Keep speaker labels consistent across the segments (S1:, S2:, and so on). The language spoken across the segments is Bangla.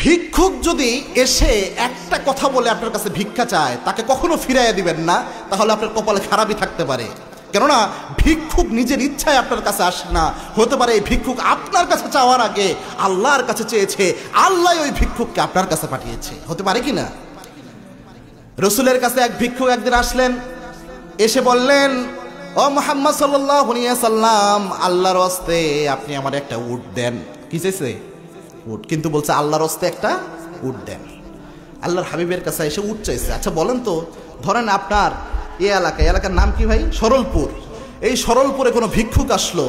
S1: ভিক্ষুক যদি এসে একটা কথা বলে আপনার কাছে ভিক্ষা চায়, তাকে কখনো ফিরাইয়া দিবেন না, তাহলে আপনার কপালে খারাপই থাকতে পারে। কেননা ভিক্ষুক নিজের ইচ্ছায় আপনার কাছে আসে না, হতে পারে এই ভিক্ষুক আপনার কাছে চাওয়ার আগে আল্লাহর কাছে চেয়েছে, আল্লাহ ওই ভিক্ষুককে আপনার কাছে পাঠিয়েছে, হতে পারে কি না? রসুলের কাছে এক ভিক্ষুক একদিন আসলেন, এসে বললেন, ও মুহাম্মদ সাল্লাল্লাহু আলাইহি সাল্লাম, আল্লাহর ওয়াস্তে আপনি আমার একটা উট দেন। কি চাইছে? উট। কিন্তু বলছে আল্লাহর ওয়াস্তে একটা উট দেন। আল্লাহর হাবিবের কাছে এসে উট চাইছে। আচ্ছা বলেন তো, ধরেন আপনার এই এলাকার নাম কি ভাই? সরলপুর। এই সরলপুরে কোনো ভিক্ষুক আসলো,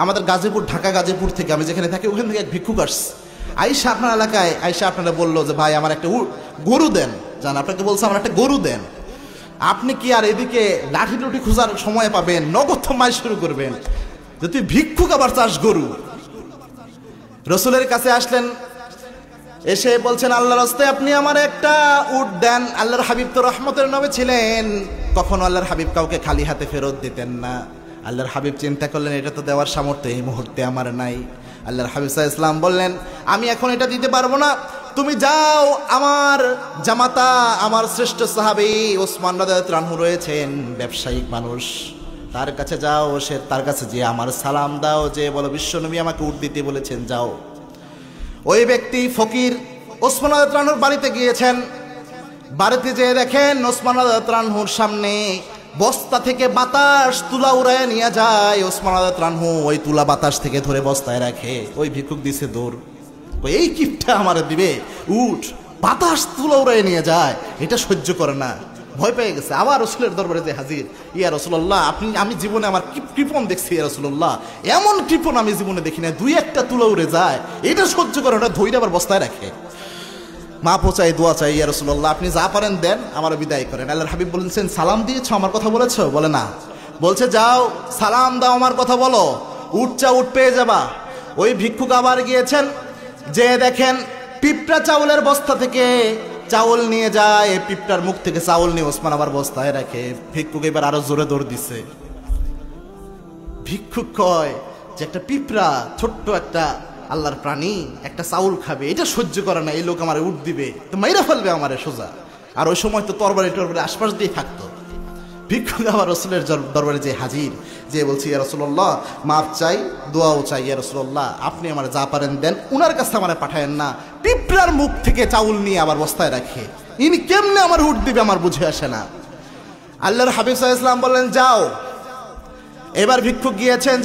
S1: আমাদের গাজীপুর, ঢাকা গাজীপুর থেকে, আমি যেখানে থাকি ওখান থেকে এক ভিক্ষুক আসছে, আইসা আপনার এলাকায় আইসা আপনারা বললো যে ভাই আমার একটা গরু দেন। জান, আপনাকে বলছে আমার একটা গরু দেন। আপনি কি আর এদিকে লাঠি লুটি খোঁজার সময় পাবেন? নগদ মাই শুরু করবেন যে তুই ভিক্ষুক আবার চাস গরু। রসুলের কাছে আসলেন, এসে বলছেন আল্লাহর রাস্তে আপনি আমার একটা উট দেন। আল্লাহর হাবিব তো রহমতের নবী ছিলেন, কখনো আল্লাহর হাবিব কাউকে খালি হাতে ফেরত দিতেন না। আল্লাহর হাবিব চিন্তা করলেন এটা তো দেওয়ার সামর্থ্য এই মুহূর্তে আমার নাই। আল্লাহর হাবিব সাল্লাল্লাহু আলাইহি ওয়াসাল্লাম বললেন আমি এখন এটা দিতে পারবো না, তুমি যাও, আমার জামাতা, আমার শ্রেষ্ঠ সাহাবী ওসমান রাদিয়াল্লাহু আনহু রয়েছেন, ব্যবসায়িক মানুষ, তার কাছে যাও, তার কাছে যে আমার সালাম দাও, যে বলো বিশ্বনবী আমাকে উট দিতে বলেছেন, যাও। ওই ব্যক্তি ফকির ওসমান রাদিয়াল্লাহু আনহুর বাড়িতে গিয়েছেন। বাড়িতে যেয়ে দেখেন ওসমান রাদিয়াল্লাহু আনহুর সামনে বস্তা থেকে বাতাস তুলা উড়ায় নিয়ে যায়। ওসমান রাদিয়াল্লাহু আনহু ওই তুলা বাতাস থেকে ধরে বস্তায় রাখে। ওই ভিক্ষুক দিছে দৌড়, এই কিপটা আমার দিবে উঠ, বাতাস তুলা উড়ায় নিয়ে যায়, এটা সহ্য করে না, ভয় পেয়ে গেছে। আবার রসুলের দরবারে যে হাজির, ইয়া রাসূলুল্লাহ আমি জীবনে আমার কৃপণ দেখছি, ইয়া রাসূলুল্লাহ এমন কৃপণ আমি জীবনে দেখি না, দুই একটা তুলা উড়ে যায়, এটা সহ্য করে ওটা ধৈর্য আবার বস্তায় রাখে। মা পোচাই দোয়া চাই, ইয়া রাসূলুল্লাহ আপনি যা পারেন দেন, আমার বিদায় করেন। আল্লাহর হাবিব বলেছেন সালাম দিয়েছো, আমার কথা বলেছো? বলে না। বলছে যাও সালাম দাও, আমার কথা বলো, উট চা উট পেয়ে যাবা। ওই ভিক্ষুক আবার গিয়েছেন, যে দেখেন পিঁপড়া চাউলের বস্তা থেকে চাউল নিয়ে যায়, পিঁপড়ার মুখ থেকে চাউল নিয়ে ওসমান আবার বস্তায় রাখে। ভিক্ষুক এবার আরো জোরে দৌড় দিছে। ভিক্ষুক কয় যে একটা পিঁপড়া, ছোট্ট একটা আল্লাহর প্রাণী, একটা চাউল খাবে, এটা সহ্য করে না, এই লোক আমার উঠ দিবে তো মাইরা ফেলবে আমারে সোজা। আর ওই সময় তো তরবারি টরবারি আশপাশ দিয়ে থাকতো। ভিক্ষুক আবার রসুলের দরবারে যে হাজির, যে বলছি ইয়া রাসূলুল্লাহ মাফ চাই, দোয়াও চাই, ইয়া রাসূলুল্লাহ আপনি আমার যা পারেন দেন, উনার কাছে আমার পাঠায়েন না। পিঁপড়ার মুখ থেকে চাউল নিয়ে আবার বস্তায় রাখে, ইনি কেমনে আমার উঠ দিবে আমার বুঝে আসে না। আল্লাহর হাবিব সাল্লাল্লাহু আলাইহি ওয়াসাল্লাম বললেন যাও। এবার ভিক্ষুক গিয়েছেন,